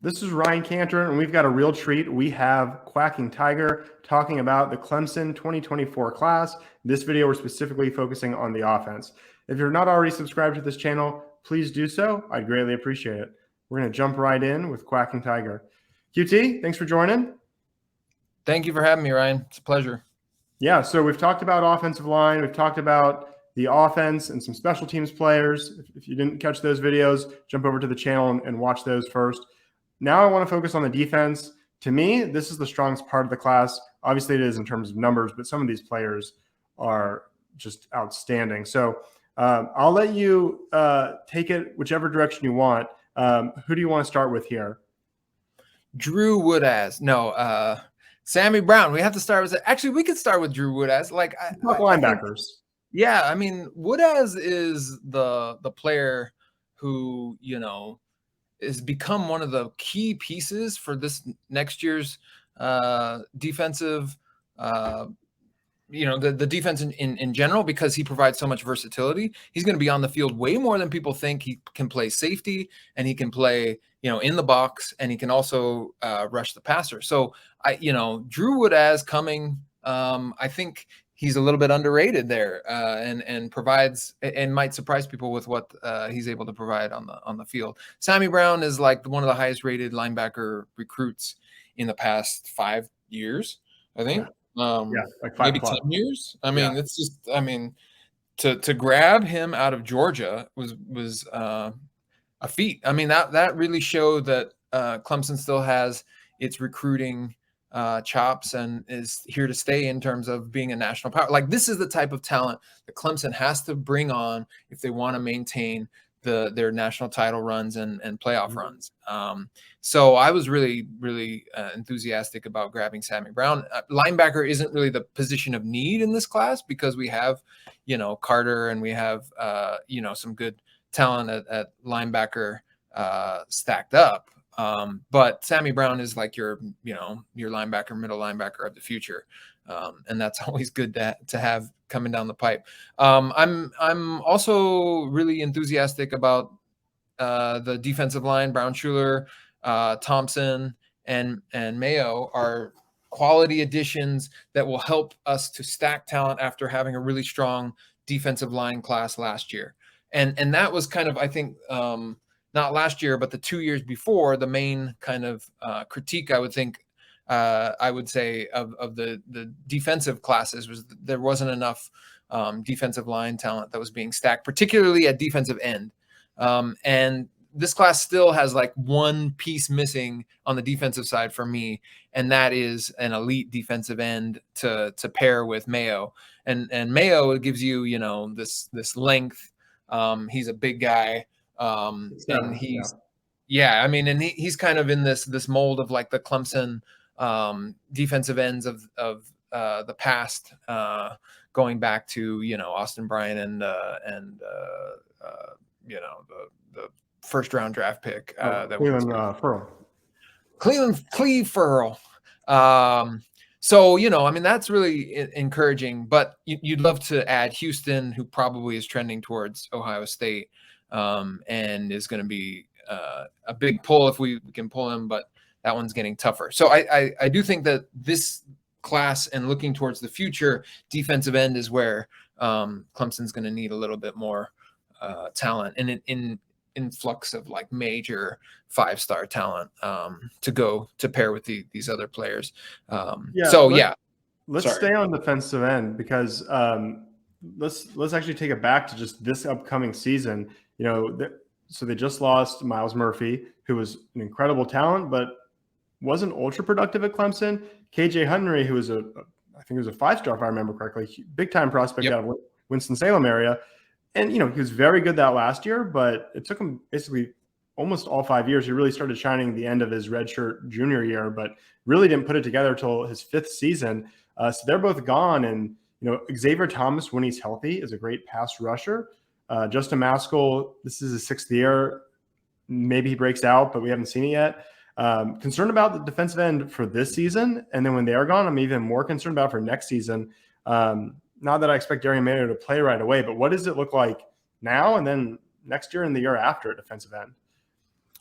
This is Ryan Cantor, and we've got a real treat. We have Quacking Tiger talking about the Clemson 2024 class. This video, we're specifically focusing on the offense. If you're not already subscribed to this channel, please do so. I'd greatly appreciate it. We're going to jump right in with Quacking Tiger. QT, thanks for joining. Thank you for having me, Ryan. It's a pleasure. Yeah, so we've talked about offensive line. We've talked about the offense and some special teams players. If you didn't catch those videos, jump over to the channel and watch those first. Now I want to focus on the defense. To me, this is the strongest part of the class. Obviously, it is in terms of numbers, but some of these players are just outstanding. So I'll let you take it whichever direction you want. Who do you want to start with here? Drew Woodaz. No, Sammy Brown. We have to start with – actually, we could start with Drew Woodaz. Like linebackers. Yeah, I mean, Woodaz is the player who, has become one of the key pieces for this next year's defensive, the defense in general, because he provides so much versatility. He's going to be on the field way more than people think. He can play safety, and he can play, in the box, and he can also rush the passer. So, Drew Woodaz coming, I think he's a little bit underrated there, and provides and might surprise people with what he's able to provide on the field. Sammy Brown is like one of the highest rated linebacker recruits in the past 5 years, I think. Like maybe 10 years. I mean, it's just, to grab him out of Georgia was a feat. I mean, that really showed that Clemson still has its recruiting chops and is here to stay in terms of being a national power. Like, this is the type of talent that Clemson has to bring on if they want to maintain their national title runs and playoff runs. So I was really, really enthusiastic about grabbing Sammy Brown. Linebacker isn't really the position of need in this class because we have, Carter, and we have, some good talent at linebacker stacked up. But Sammy Brown is like your linebacker, middle linebacker of the future. And that's always good to have coming down the pipe. I'm also really enthusiastic about the defensive line. Brown Schuler, Thompson, and Mayo are quality additions that will help us to stack talent after having a really strong defensive line class last year. And that was kind of, I think, not last year, but the 2 years before, the main kind of critique I would say of the defensive classes was there wasn't enough defensive line talent that was being stacked, particularly at defensive end. And this class still has like one piece missing on the defensive side for me, and that is an elite defensive end to pair with Mayo. And Mayo gives you, this length. He's a big guy. And he's he's kind of in this mold of like the Clemson defensive ends of the past, going back to Austin Bryant and the first round draft pick Cleve Furl. So that's really encouraging. But you'd love to add Houston, who probably is trending towards Ohio State, and is going to be a big pull if we can pull him, but that one's getting tougher. So I do think that this class and looking towards the future, defensive end is where Clemson's going to need a little bit more talent and an influx of like major 5-star talent to pair with these other players. Let's stay on defensive end because let's actually take it back to just this upcoming season. So they just lost Miles Murphy, who was an incredible talent, but wasn't ultra productive at Clemson. KJ Henry, who was I think he was a 5-star if I remember correctly, big time prospect out of Winston-Salem area. And, he was very good that last year, but it took him basically almost all 5 years. He really started shining the end of his redshirt junior year, but really didn't put it together until his 5th season. So they're both gone. And, Xavier Thomas, when he's healthy, is a great pass rusher. Justin Maskell, this is his 6th year. Maybe he breaks out, but we haven't seen it yet. Concerned about the defensive end for this season. And then when they are gone, I'm even more concerned about for next season. Not that I expect Darian Mayo to play right away, but what does it look like now and then next year and the year after at defensive end?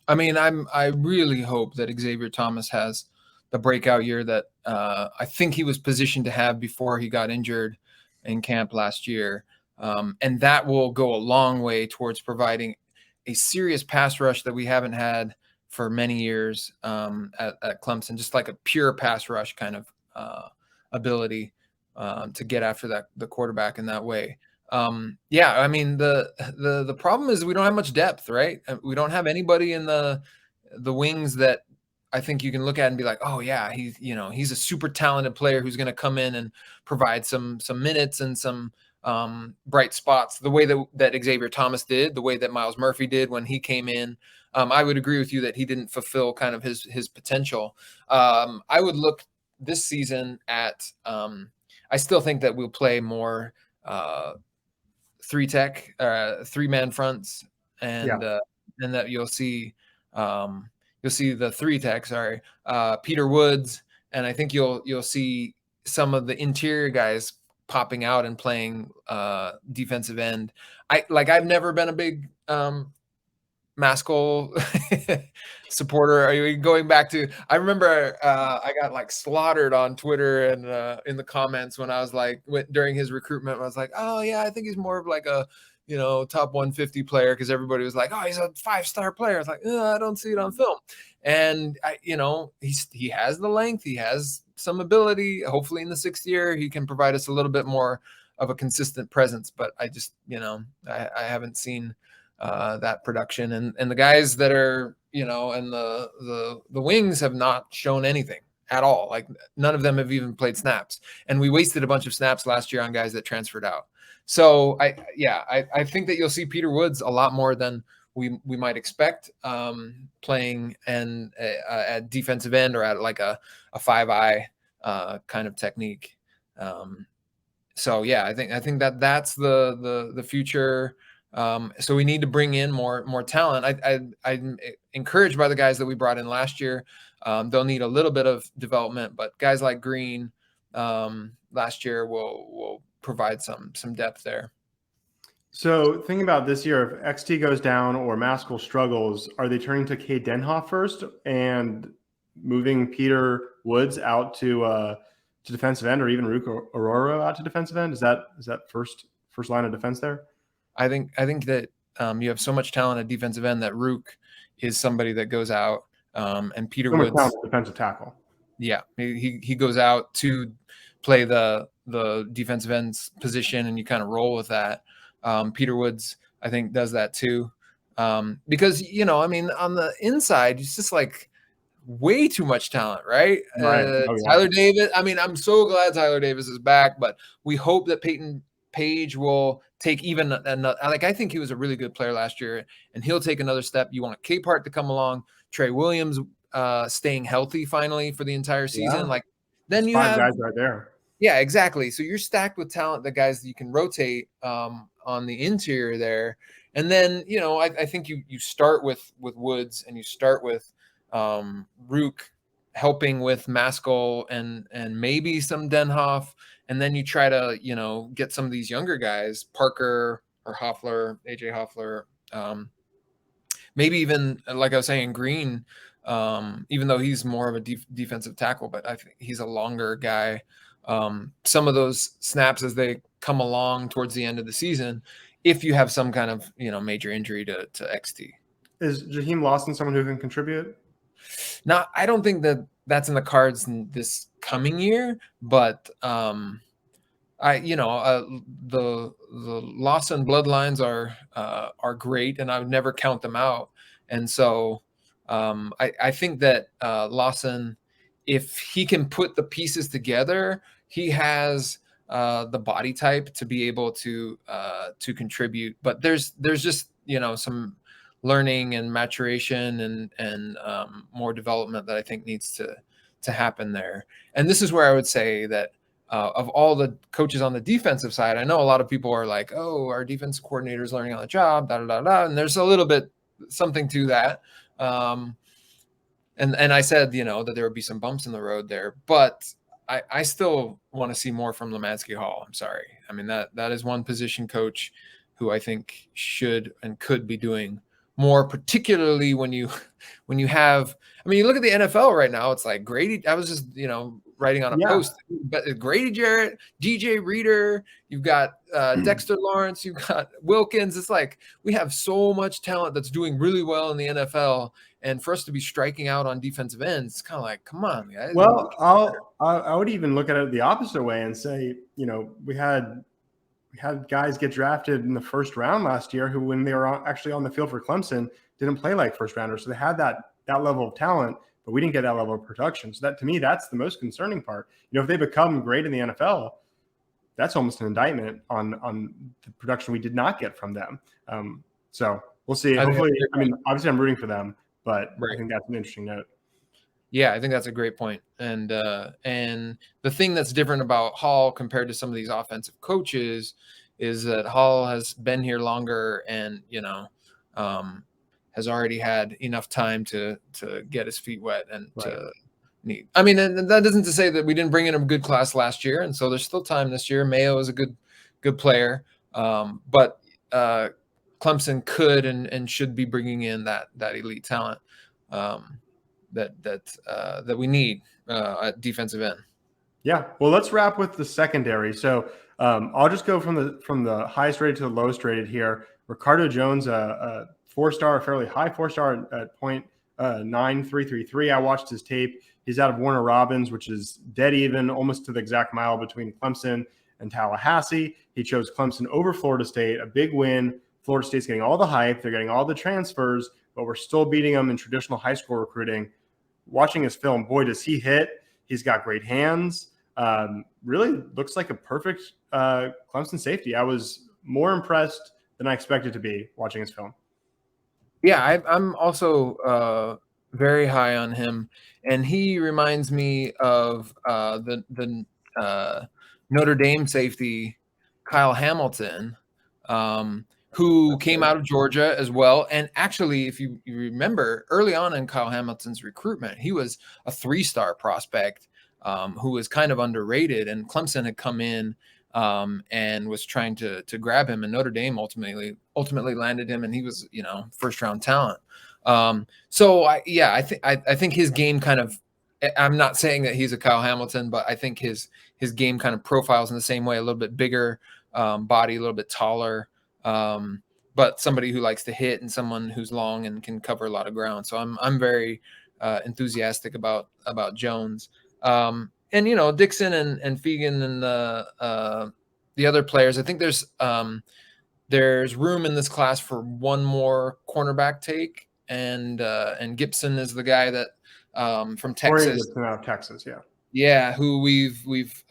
I mean, I really hope that Xavier Thomas has the breakout year that I think he was positioned to have before he got injured in camp last year. And that will go a long way towards providing a serious pass rush that we haven't had for many years at Clemson, just like a pure pass rush kind of ability to get after the quarterback in that way. Yeah, I mean the problem is we don't have much depth, right? We don't have anybody in the wings that I think you can look at and be like, oh yeah, he's a super talented player who's going to come in and provide some minutes and some bright spots the way that Xavier Thomas did, the way that Miles Murphy did when he came in. I would agree with you that he didn't fulfill kind of his potential. I would look this season at I still think that we'll play more three-man fronts, and that you'll see the three tech, Peter Woods, and I think you'll see some of the interior guys popping out and playing defensive end. I've never been a big Maskell supporter. Are you going back to? I remember I got like slaughtered on Twitter and in the comments when I was like during his recruitment. I was like, oh yeah, I think he's more of like a top 150 player, because everybody was like, oh, he's a 5-star player. I was like, I don't see it on film. And he has the length, he has some ability. Hopefully in the 6th year he can provide us a little bit more of a consistent presence. But I just I haven't seen that production, and the guys that are and the wings have not shown anything at all. Like none of them have even played snaps, and we wasted a bunch of snaps last year on guys that transferred out. So I think that you'll see Peter Woods a lot more than we might expect playing and at defensive end or at like a 5-eye kind of technique. So yeah, I think that's the future. So we need to bring in more talent. I'm encouraged by the guys that we brought in last year. They'll need a little bit of development, but guys like Green last year will provide some depth there. So thinking about this year, if XT goes down or Maskell struggles, are they turning to Cade Denhoff first and moving Peter Woods out to defensive end, or even Rook Aurora out to defensive end? Is that first line of defense there? I think that you have so much talent at defensive end that Rook is somebody that goes out, and Peter Woods, defensive tackle. Yeah, he goes out to play the defensive end's position, and you kind of roll with that. Peter Woods, I think, does that too, because I mean, on the inside, it's just like way too much talent, right? Tyler Davis. I mean, I'm so glad Tyler Davis is back, but we hope that Peyton Page will take even another. Like, I think he was a really good player last year, and he'll take another step. You want Capehart to come along, Trey Williams staying healthy finally for the entire season. Like, then you have 5 guys right there. Yeah, exactly. So you're stacked with talent, the guys that you can rotate on the interior there. And then, I think you start with Woods, and you start with Rook helping with Maskell and maybe some Denhoff. And then you try to, get some of these younger guys, Parker or Hoffler, AJ Hoffler, maybe even, like I was saying, Green, even though he's more of a defensive tackle, but I think he's a longer guy. Some of those snaps as they come along towards the end of the season, if you have some kind of major injury to XT. Is Jaheim Lawson someone who can contribute? Now, I don't think that that's in the cards in this coming year, but the Lawson bloodlines are great, and I would never count them out. And so I think that Lawson, if he can put the pieces together, he has the body type to be able to contribute. But there's just some learning and maturation and more development that I think needs to happen there. And this is where I would say that of all the coaches on the defensive side, I know a lot of people are like, oh, our defensive coordinator is learning on the job, and there's a little bit something to that. And I said, that there would be some bumps in the road there, but I still want to see more from Lemansky Hall. I'm sorry. I mean, that is one position coach who I think should and could be doing more, particularly when you have. I mean, you look at the NFL right now. It's like Grady. I was just writing on a post, but Grady Jarrett, DJ Reader. You've got Dexter Lawrence. You've got Wilkins. It's like we have so much talent that's doing really well in the NFL. And for us to be striking out on defensive ends, it's kind of like, come on, guys. Well, I would even look at it the opposite way and say, we had guys get drafted in the first round last year who, when they were actually on the field for Clemson, didn't play like first rounders. So they had that level of talent, but we didn't get that level of production. So that, to me, that's the most concerning part. If they become great in the NFL, that's almost an indictment on the production we did not get from them. So we'll see. Hopefully, obviously I'm rooting for them, but I think that's an interesting note. Yeah, I think that's a great point. And the thing that's different about Hall compared to some of these offensive coaches is that Hall has been here longer and, has already had enough time to get his feet wet and to need. I mean, and that isn't to say that we didn't bring in a good class last year. And so there's still time this year. Mayo is a good player. But Clemson could and should be bringing in that elite talent. That we need at defensive end. Yeah, well, let's wrap with the secondary. So I'll just go from the highest rated to the lowest rated here. Ricardo Jones, a 4-star, fairly high 4-star at .9333. I watched his tape. He's out of Warner Robins, which is dead even, almost to the exact mile between Clemson and Tallahassee. He chose Clemson over Florida State, a big win. Florida State's getting all the hype. They're getting all the transfers, but we're still beating them in traditional high school recruiting. Watching his film, boy, does he hit. He's got great hands. Really looks like a perfect Clemson safety. I was more impressed than I expected to be watching his film. Yeah, I'm also very high on him. And he reminds me of the Notre Dame safety, Kyle Hamilton, who came out of Georgia as well. And actually, if you remember, early on in Kyle Hamilton's recruitment, he was a 3-star prospect who was kind of underrated. And Clemson had come in and was trying to grab him. And Notre Dame ultimately landed him, and he was, first-round talent. So, I think his game kind of – I'm not saying that he's a Kyle Hamilton, but I think his game kind of profiles in the same way, a little bit bigger body, a little bit taller. But somebody who likes to hit and someone who's long and can cover a lot of ground. So I'm very enthusiastic about Jones. And Dixon and Fegan and the other players. I think there's room in this class for one more cornerback take, and Gibson is the guy that from Texas. Gibson out of Texas, yeah. Yeah, who we've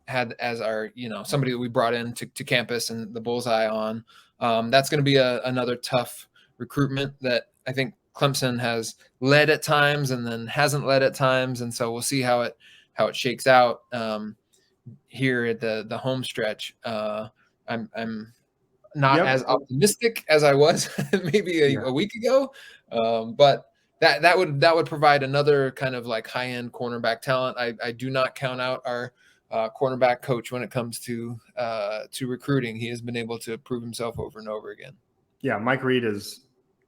had as our, somebody that we brought in to campus and the bullseye on. That's going to be another tough recruitment that I think Clemson has led at times and then hasn't led at times. And so we'll see how it shakes out here at the home stretch. I'm not as optimistic as I was maybe a week ago. But that would provide another kind of like high-end cornerback talent. I do not count out our cornerback coach when it comes to recruiting. He has been able to prove himself over and over again. Yeah, Mike Reed is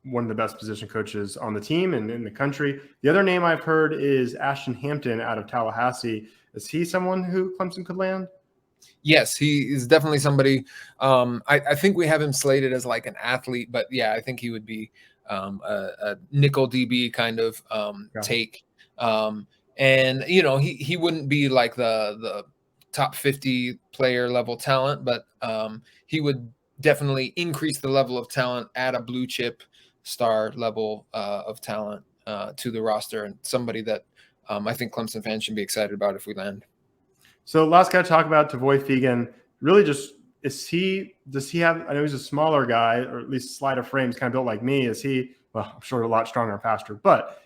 one of the best position coaches on the team and in the country. The other name I've heard is Ashton Hampton out of Tallahassee. Is he someone who Clemson could land? Yes, he is definitely somebody. I think we have him slated as like an athlete, but yeah, I think he would be a nickel DB kind of take. And he wouldn't be like the top 50 player level talent, but he would definitely increase the level of talent at a blue chip star level of talent to the roster, and somebody that I think Clemson fans should be excited about if we land. So last guy to talk about, Tavoy Fegan, really does he have, I know he's a smaller guy, or at least slight of frames, kind of built like me. Is he, well, I'm sure a lot stronger and faster, but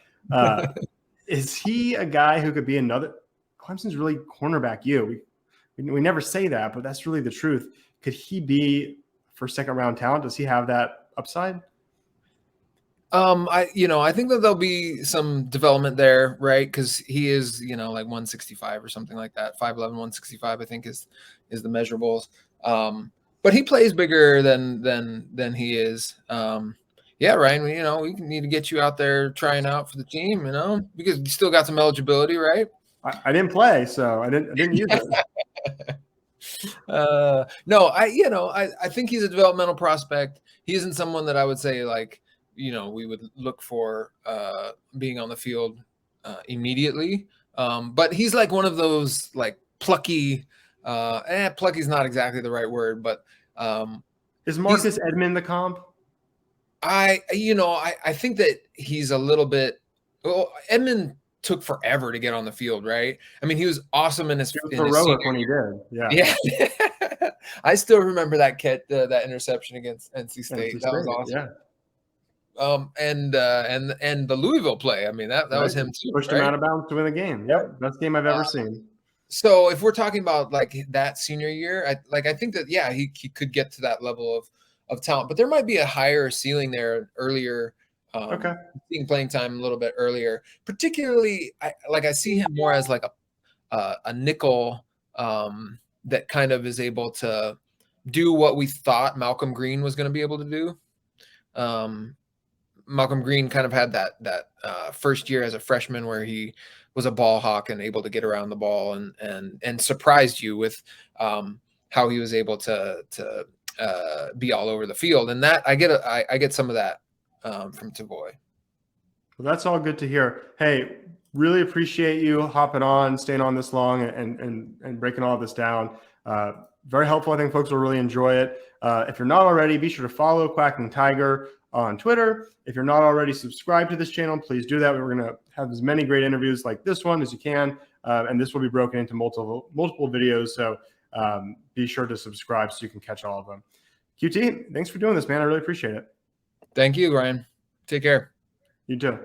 is he a guy who could be another? Clemson's really cornerback you. We never say that, but that's really the truth. Could he be first, second round talent? Does he have that upside? I think that there'll be some development there, right? Because he is, like 165 or something like that. 5'11", 165, I think is the measurables. But he plays bigger than he is. Yeah, Ryan, you know, we need to get you out there trying out for the team, you know, because you still got some eligibility, right? I didn't play, so I didn't use it. No, I think he's a developmental prospect. He isn't someone that I would say like, you know, we would look for being on the field immediately. But he's like one of those like plucky. Plucky's not exactly the right word, but is Marcus Edmond the comp? I think that he's a little bit. Well, Edmond took forever to get on the field, right? I mean, he was awesome in his heroic when he did. Yeah. I still remember that that interception against NC State. That was awesome. Yeah. And the Louisville play. I mean, that was him too. Pushed him out of bounds to win the game. Yep, best game I've ever seen. So if we're talking about like that senior year, I think that he could get to that level of talent, but there might be a higher ceiling there earlier. Seeing playing time a little bit earlier, particularly I see him more as like a nickel that kind of is able to do what we thought Malcolm Green was going to be able to do. Malcolm Green kind of had that first year as a freshman where he was a ball hawk and able to get around the ball and surprised you with how he was able to be all over the field. And that I get some of that from Tavoy. Well, that's all good to hear. Hey, really appreciate you hopping on, staying on this long, and breaking all of this down. Very helpful. I think folks will really enjoy it. If you're not already, be sure to follow Quacking Tiger on Twitter. If you're not already subscribed to this channel, please do that. We're going to have as many great interviews like this one as you can, and this will be broken into multiple videos. So be sure to subscribe so you can catch all of them. QT, thanks for doing this, man. I really appreciate it. Thank you, Ryan. Take care. You too.